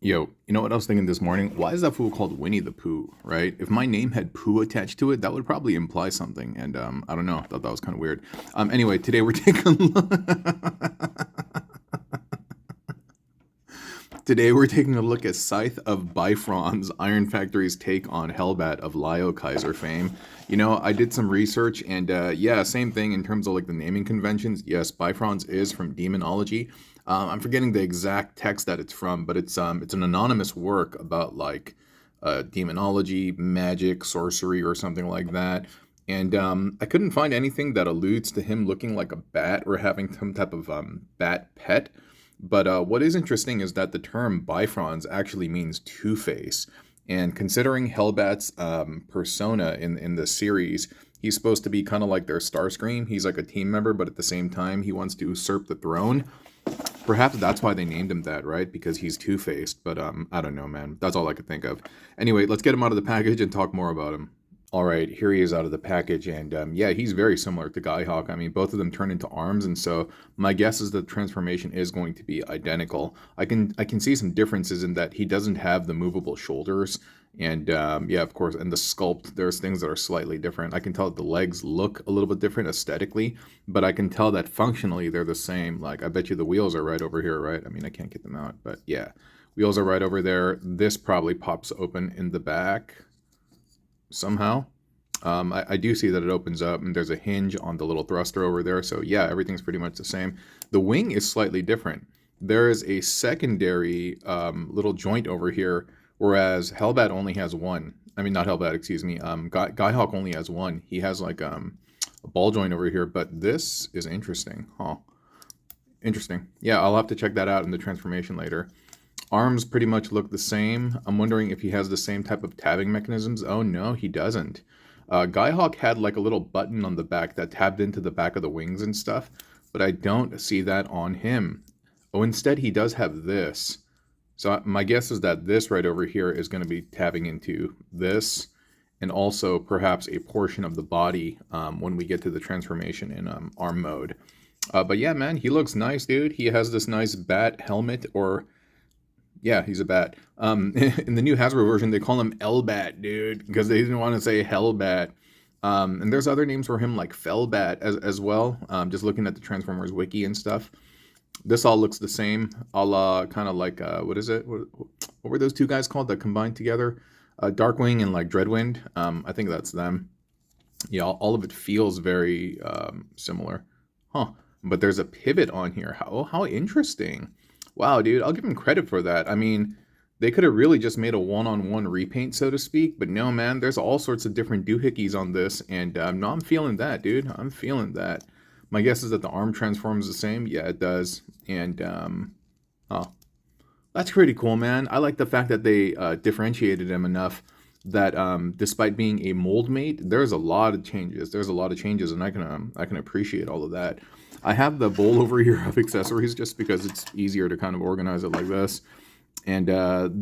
Yo, you know what I was thinking this morning? Why is that fool called Winnie the Pooh, right? If my name had Pooh attached to it, that would probably imply something. And I don't know. I thought that was kind of weird. Anyway, today we're taking a look. Today we're taking a look at Scythe of Bifrons, Iron Factory's take on Hellbat of Liokaiser fame. You know, I did some research and yeah, same thing in terms of like the naming conventions. Yes, Bifrons is from demonology. I'm forgetting the exact text that it's from, but it's an anonymous work about like demonology, magic, sorcery, or something like that. And I couldn't find anything that alludes to him looking like a bat or having some type of bat pet. But what is interesting is that the term Bifrons actually means Two-Face. And considering Hellbat's persona in the series, he's supposed to be kind of like their Starscream. He's like a team member, but at the same time, he wants to usurp the throne. Perhaps that's why they named him that, right? Because he's two-faced. But I don't know, man. That's all I could think of. Anyway, let's get him out of the package and talk more about him. All right, here he is out of the package, and yeah, he's very similar to Guy-Hawk. I mean, both of them turn into arms, and so my guess is the transformation is going to be identical. I can see some differences in that he doesn't have the movable shoulders, and yeah, of course, and the sculpt. There's things that are slightly different. I can tell that the legs look a little bit different aesthetically, but I can tell that functionally they're the same. Like, I bet you the wheels are right over here, right? I mean, I can't get them out, but yeah, wheels are right over there. This probably pops open in the back somehow. I do see that it opens up and there's a hinge on the little thruster over there. So yeah, everything's pretty much the same. The wing is slightly different. There is a secondary little joint over here, whereas Hellbat only has one. I mean, not Hellbat, excuse me. Guy-Hawk only has one. He has like a ball joint over here, but this is interesting. Huh. Interesting. Yeah, I'll have to check that out in the transformation later. Arms pretty much look the same. I'm wondering if he has the same type of tabbing mechanisms. Oh no, he doesn't. Guy-Hawk had like a little button on the back that tabbed into the back of the wings and stuff, but I don't see that on him. Oh, instead he does have this. So my guess is that this right over here is going to be tabbing into this, and also perhaps a portion of the body when we get to the transformation in arm mode. But yeah, man, he looks nice, dude. He has this nice bat helmet, or yeah, he's a bat. In the new Hasbro version, they call him Elbat, dude, because they didn't want to say Hellbat. And there's other names for him like Fellbat as well. Just looking at the Transformers wiki and stuff. This all looks the same, a la kind of like, what is it? What were those two guys called that combined together? Darkwing and like Dreadwind. I think that's them. Yeah, all of it feels very similar. Huh. But there's a pivot on here. How interesting. Wow, dude, I'll give him credit for that. I mean, they could have really just made a one-on-one repaint, so to speak, but no, man, there's all sorts of different doohickeys on this, and no, I'm feeling that, dude. I'm feeling that. My guess is that the arm transforms the same. Yeah, it does. And, oh, that's pretty cool, man. I like the fact that they differentiated him enough that despite being a mold mate, there's a lot of changes. There's a lot of changes, and I can appreciate all of that. I have the bowl over here of accessories just because it's easier to kind of organize it like this. And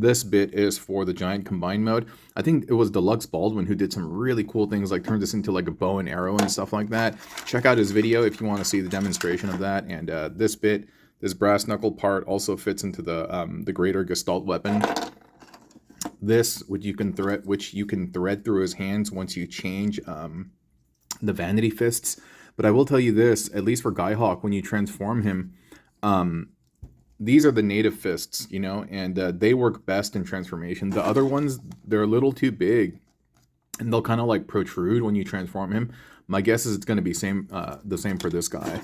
this bit is for the giant combine mode. I think it was Deluxe Baldwin who did some really cool things, like turned this into like a bow and arrow and stuff like that. Check out his video if you want to see the demonstration of that. And this bit, this brass knuckle part, also fits into the greater Gestalt weapon. This, which you can thread through his hands once you change the Vanity Fists. But I will tell you this, at least for Guy-Hawk, when you transform him, these are the native fists, you know, and they work best in transformation. The other ones, they're a little too big, and they'll kind of like protrude when you transform him. My guess is it's going to be the same for this guy.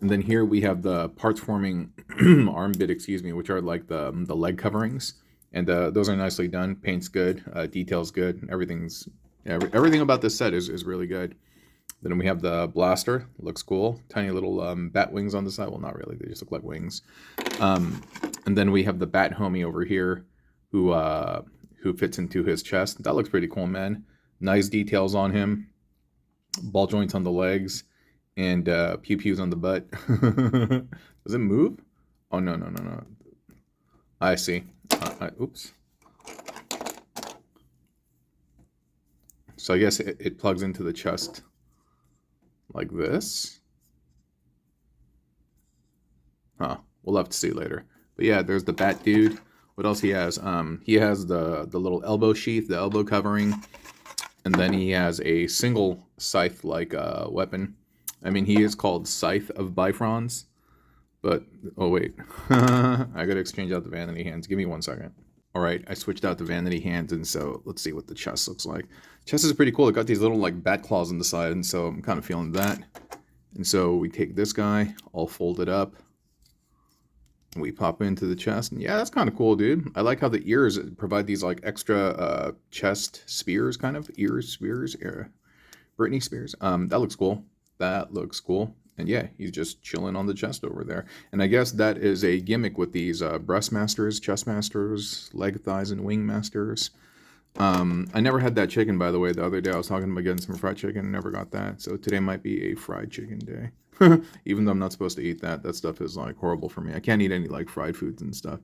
And then here we have the parts forming arm bit, excuse me, which are like the leg coverings. And those are nicely done. Paint's good, detail's good. Everything about this set is really good. Then we have the blaster. Looks cool. Tiny little bat wings on the side. Well, not really. They just look like wings. And then we have the bat homie over here who fits into his chest. That looks pretty cool, man. Nice details on him. Ball joints on the legs. And pew-pews on the butt. Does it move? Oh, no. I see. Oops. So I guess it plugs into the chest like this. Huh. We'll have to see later. But yeah, there's the bat dude. What else he has? He has the little elbow sheath, the elbow covering, and then he has a single scythe-like weapon. I mean, he is called Scythe of Bifrons, but oh wait, I gotta exchange out the vanity hands. Give me 1 second. All right, I switched out the vanity hands, and so let's see what the chest looks like. Chest is pretty cool. It got these little like bat claws on the side, and so I'm kind of feeling that. And so we take this guy, all folded up, and we pop into the chest. And yeah, that's kind of cool, dude. I like how the ears provide these like extra chest spears, kind of ears, spears, Britney Spears. That looks cool. That looks cool. And yeah, he's just chilling on the chest over there. And I guess that is a gimmick with these breast masters, chest masters, leg, thighs, and wing masters. I never had that chicken, by the way. The other day I was talking about getting some fried chicken. Never got that. So today might be a fried chicken day. Even though I'm not supposed to eat that. That stuff is like horrible for me. I can't eat any like fried foods and stuff.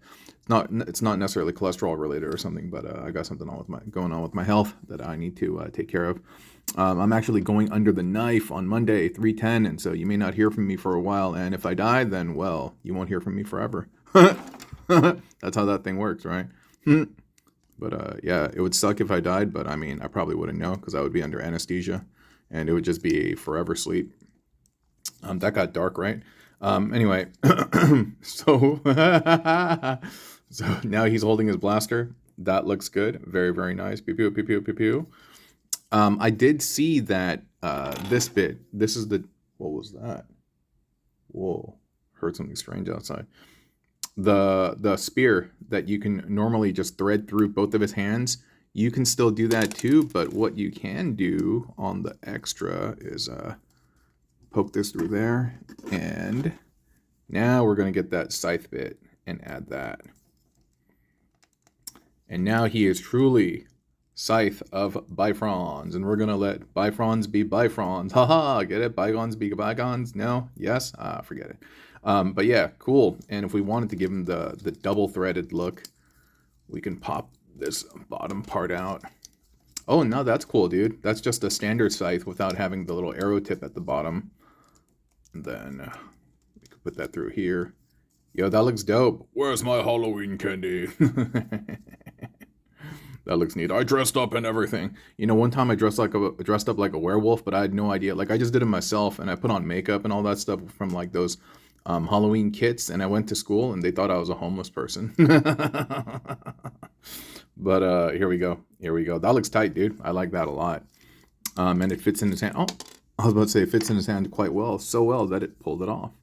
It's not necessarily cholesterol related or something, but I got something going on with my health that I need to take care of. I'm actually going under the knife on Monday, 3/10, and so you may not hear from me for a while. And if I die, then, well, you won't hear from me forever. That's how that thing works, right? But yeah, it would suck if I died, but I mean, I probably wouldn't know because I would be under anesthesia, and it would just be a forever sleep. That got dark, right? Anyway, so so now he's holding his blaster. That looks good. Very, very nice. Pew, pew, pew, pew, pew, pew. I did see that this bit, this is the, what was that? Whoa, heard something strange outside. The spear that you can normally just thread through both of his hands, you can still do that too, but what you can do on the extra is poke this through there, and now we're going to get that scythe bit and add that. And now he is truly Scythe of Bifrons, and we're gonna let Bifrons be Bifrons. Haha, get it? Bygones be bygones? No? Yes? Forget it. But yeah, cool. And if we wanted to give him the double-threaded look, we can pop this bottom part out. Oh, no, that's cool, dude. That's just a standard scythe without having the little arrow tip at the bottom. And then we can put that through here. Yo, that looks dope. Where's my Halloween candy? That looks neat. I dressed up and everything. You know, one time I dressed up like a werewolf, but I had no idea. Like, I just did it myself, and I put on makeup and all that stuff from like those Halloween kits, and I went to school, and they thought I was a homeless person. But here we go. Here we go. That looks tight, dude. I like that a lot. And it fits in his hand. Oh, I was about to say it fits in his hand quite well. So well that it pulled it off.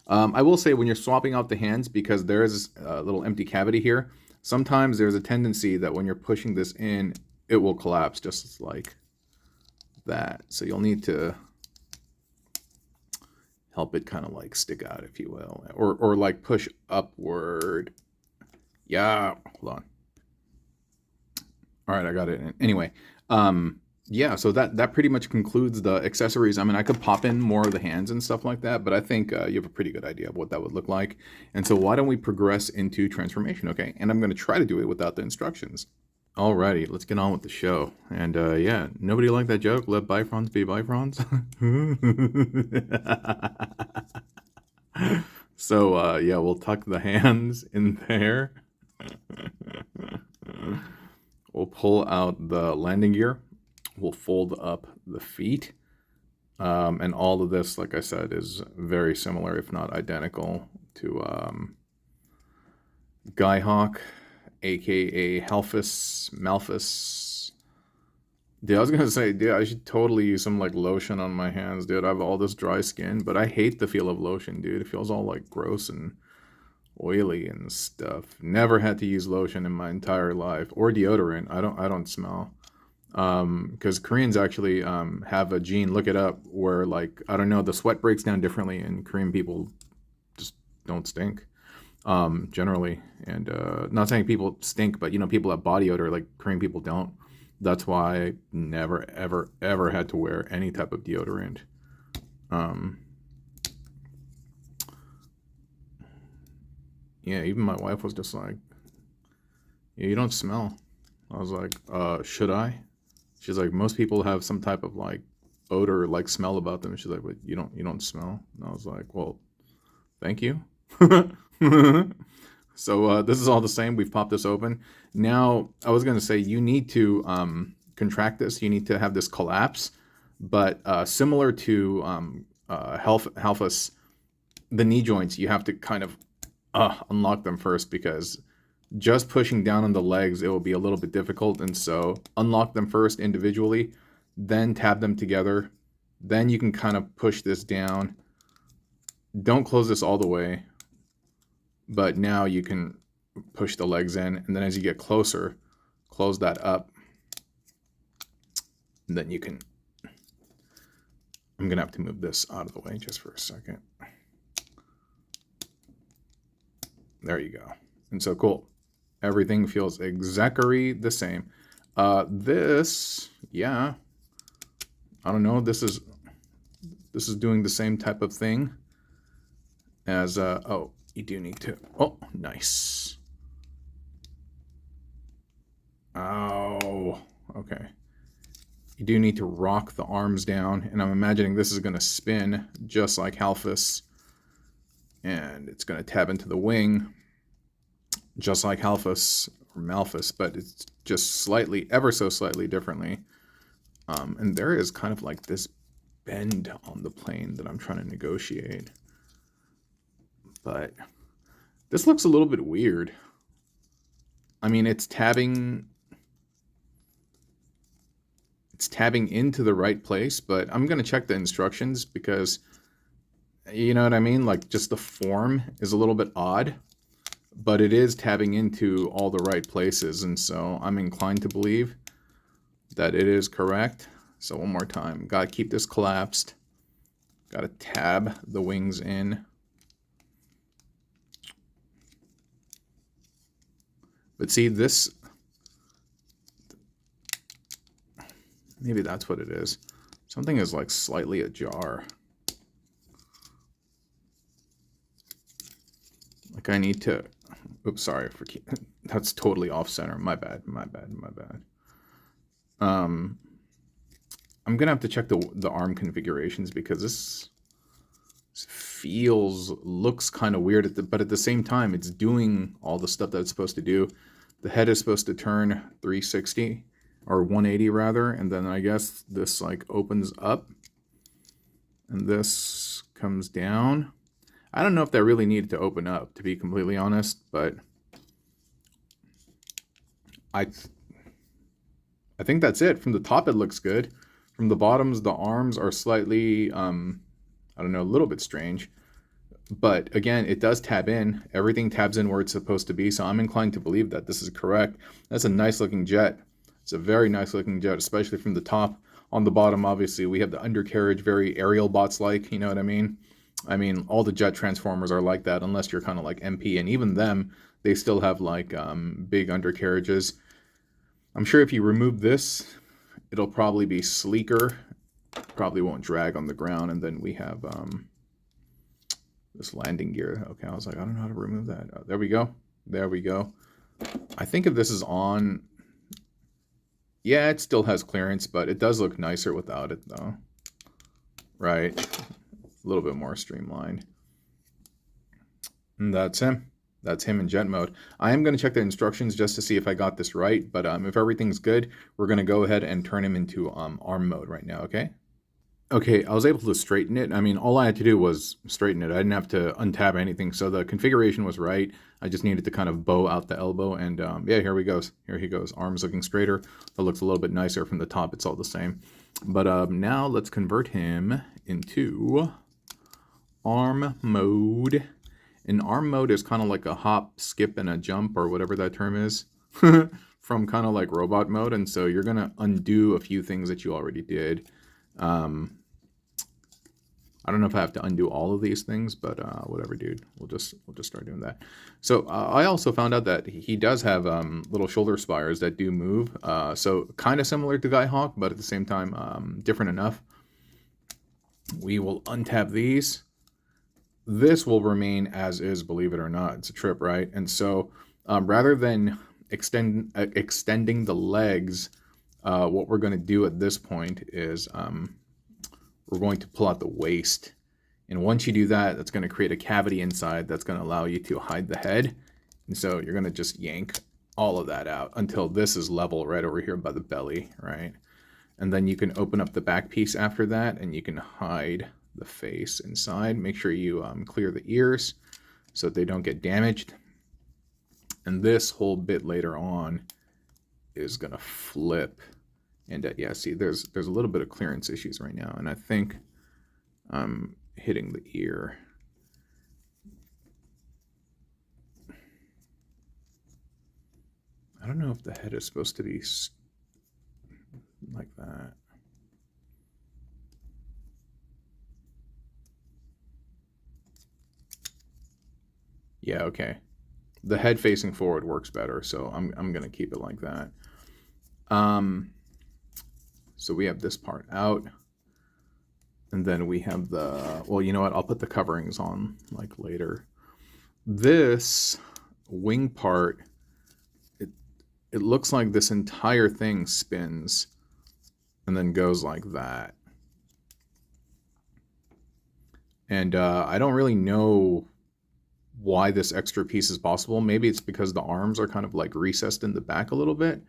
I will say when you're swapping out the hands, because there is a little empty cavity here, sometimes there's a tendency that when you're pushing this in, it will collapse just like that. So you'll need to help it kind of like stick out, if you will, or like push upward. Yeah, hold on. All right, I got it. Anyway, yeah, so that pretty much concludes the accessories. I mean, I could pop in more of the hands and stuff like that, but I think you have a pretty good idea of what that would look like. And so why don't we progress into transformation, okay? And I'm going to try to do it without the instructions. Alrighty, let's get on with the show. And yeah, nobody liked that joke? Let Bifrons be Bifrons? So yeah, we'll tuck the hands in there. We'll pull out the landing gear. We'll fold up the feet. And all of this, like I said, is very similar, if not identical, to Skyhawk, aka Malphus. Dude, I was gonna say, dude, I should totally use some like lotion on my hands, dude. I have all this dry skin, but I hate the feel of lotion, dude. It feels all like gross and oily and stuff. Never had to use lotion in my entire life, or deodorant. I don't smell. Because Koreans actually have a gene, look it up, where like, I don't know, the sweat breaks down differently, and Korean people just don't stink generally. And not saying people stink, but you know, people have body odor, like Korean people don't. That's why I never ever had to wear any type of deodorant. Yeah, even my wife was just like, yeah, you don't smell. I was like, should I? She's like, most people have some type of like odor, like smell about them. She's like, but you don't smell. And I was like, well, thank you. So this is all the same. We've popped this open. Now, I was going to say you need to contract this. You need to have this collapse. But similar to Halfus, the knee joints, you have to kind of unlock them first, because just pushing down on the legs, it will be a little bit difficult. And so unlock them first individually, then tab them together. Then you can kind of push this down. Don't close this all the way, but now you can push the legs in. And then as you get closer, close that up. And then you can, I'm going to have to move this out of the way just for a second. There you go. And so cool. Everything feels exactly the same. This, yeah, I don't know. This is doing the same type of thing as, oh, you do need to, oh, nice. Oh, okay. You do need to rock the arms down, and I'm imagining this is going to spin just like Halfus, and it's going to tab into the wing just like Halfus or Malphus, but it's just slightly, ever so slightly differently. And there is kind of like this bend on the plane that I'm trying to negotiate. But this looks a little bit weird. I mean, it's tabbing into the right place, but I'm going to check the instructions because, you know what I mean? Like, just the form is a little bit odd, but it is tabbing into all the right places. And so I'm inclined to believe that it is correct. So one more time, got to keep this collapsed. Got to tab the wings in. But see, this, maybe that's what it is. Something is like slightly ajar. Like I need to, oops, sorry for that's totally off center. My bad. I'm gonna have to check the arm configurations because this looks kind of weird, but at the same time, it's doing all the stuff that it's supposed to do. The head is supposed to turn 360 or 180 rather, and then I guess this like opens up and this comes down. I don't know if that really needed to open up, to be completely honest, but I think that's it. From the top, it looks good. From the bottoms, the arms are slightly, I don't know, a little bit strange. But again, it does tab in. Everything tabs in where it's supposed to be, so I'm inclined to believe that this is correct. That's a nice looking jet. It's a very nice looking jet, especially from the top. On the bottom, obviously, we have the undercarriage, very aerial bots-like, you know what I mean? I mean, all the jet transformers are like that, unless you're kind of like MP, and even them, they still have like big undercarriages. I'm sure if you remove this, it'll probably be sleeker. Probably won't drag on the ground, and then we have this landing gear. Okay, I was like, I don't know how to remove that. Oh, there we go. There we go. I think if this is on, yeah, it still has clearance, but it does look nicer without it, though. Right? A little bit more streamlined. And that's him. That's him in jet mode. I am going to check the instructions just to see if I got this right, but if everything's good, we're going to go ahead and turn him into arm mode right now, okay? Okay, I was able to straighten it. I mean, all I had to do was straighten it. I didn't have to untab anything, so the configuration was right. I just needed to kind of bow out the elbow, and yeah, here he goes. Here he goes. Arms looking straighter. That looks a little bit nicer from the top. It's all the same. But now let's convert him into arm mode. And arm mode is kind of like a hop, skip, and a jump, or whatever that term is, from kind of like robot mode. And so you're going to undo a few things that you already did. I don't know if I have to undo all of these things, but whatever, dude. We'll just start doing that. So I also found out that he does have little shoulder spires that do move. So kind of similar to Skyhawk, but at the same time different enough. We will untab these. This will remain as is, believe it or not. It's a trip, right? And so rather than extending the legs, what we're going to do at this point is we're going to pull out the waist. And once you do that, that's going to create a cavity inside that's going to allow you to hide the head. And so you're going to just yank all of that out until this is level right over here by the belly, right? And then you can open up the back piece after that, and you can hide the face inside. Make sure you clear the ears so that they don't get damaged. And this whole bit later on is going to flip. And yeah, see, there's a little bit of clearance issues right now, and I think I'm hitting the ear. I don't know if the head is supposed to be like that. Yeah, okay. The head facing forward works better, so I'm gonna keep it like that. So we have this part out, and then we have the, well, you know what? I'll put the coverings on like later. This wing part, it looks like this entire thing spins and then goes like that. And I don't really know why this extra piece is possible. Maybe it's because the arms are kind of like recessed in the back a little bit.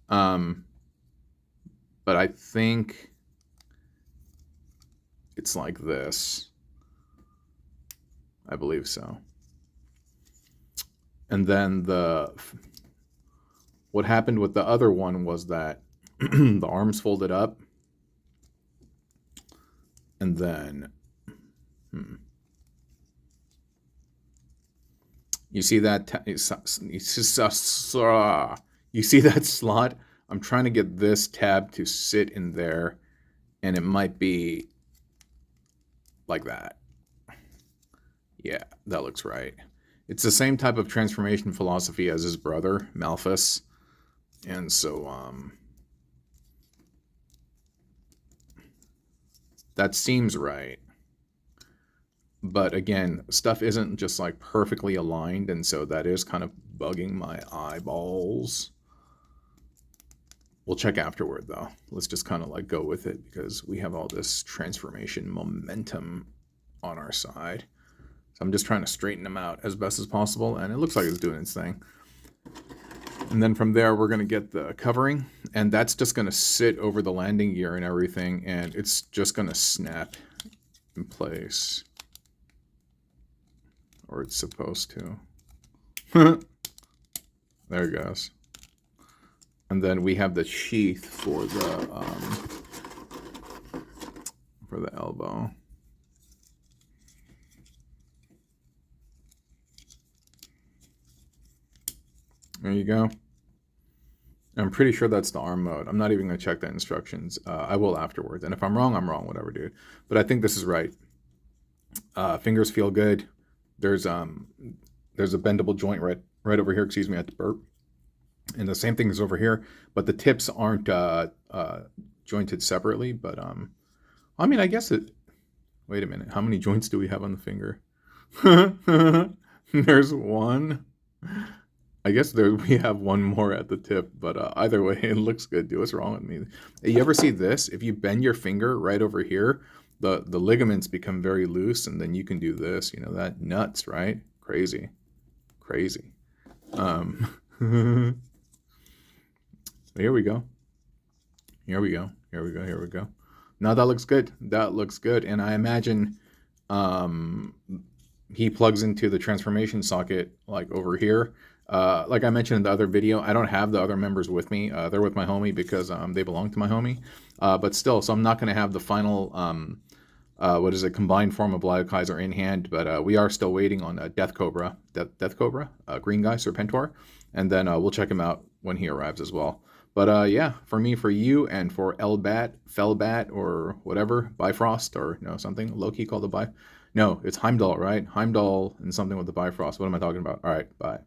But I think it's like this. I believe so. And then what happened with the other one was that the arms folded up, and then you see that you see that slot? I'm trying to get this tab to sit in there, and it might be like that. Yeah, that looks right. It's the same type of transformation philosophy as his brother, Malphus. And so, that seems right. But again, stuff isn't just like perfectly aligned, and so that is kind of bugging my eyeballs. We'll check afterward, though. Let's just kind of like go with it because we have all this transformation momentum on our side. So I'm just trying to straighten them out as best as possible, and it looks like it's doing its thing. And then from there, we're going to get the covering, and that's just going to sit over the landing gear and everything, and it's just going to snap in place. Or it's supposed to. There it goes. And then we have the sheath for the elbow. There you go. I'm pretty sure that's the arm mode. I'm not even going to check the instructions. I will afterwards. And if I'm wrong, whatever, dude. But I think this is right. Fingers feel good. There's a bendable joint right over here, excuse me, at the burp. And the same thing is over here, but the tips aren't jointed separately. But I mean, I guess it. Wait a minute. How many joints do we have on the finger? There's one. I guess we have one more at the tip, but either way, it looks good. Dude, what's wrong with me? You ever see this? If you bend your finger right over here, the ligaments become very loose, and then you can do this. You know that? Nuts, right? Crazy. Here we go. Now that looks good. And I imagine he plugs into the transformation socket like over here. Like I mentioned in the other video, I don't have the other members with me. They're with my homie because they belong to my homie. But still, so I'm not going to have the final, combined form of Liokaiser in hand. But we are still waiting on Death Cobra, green guy, Serpentor. And then we'll check him out when he arrives as well. But yeah, for me, for you, and for Hellbat, Fellbat, or whatever, Bifrost, or something low-key called the No, it's Heimdall, right? Heimdall and something with the Bifrost. What am I talking about? All right, bye.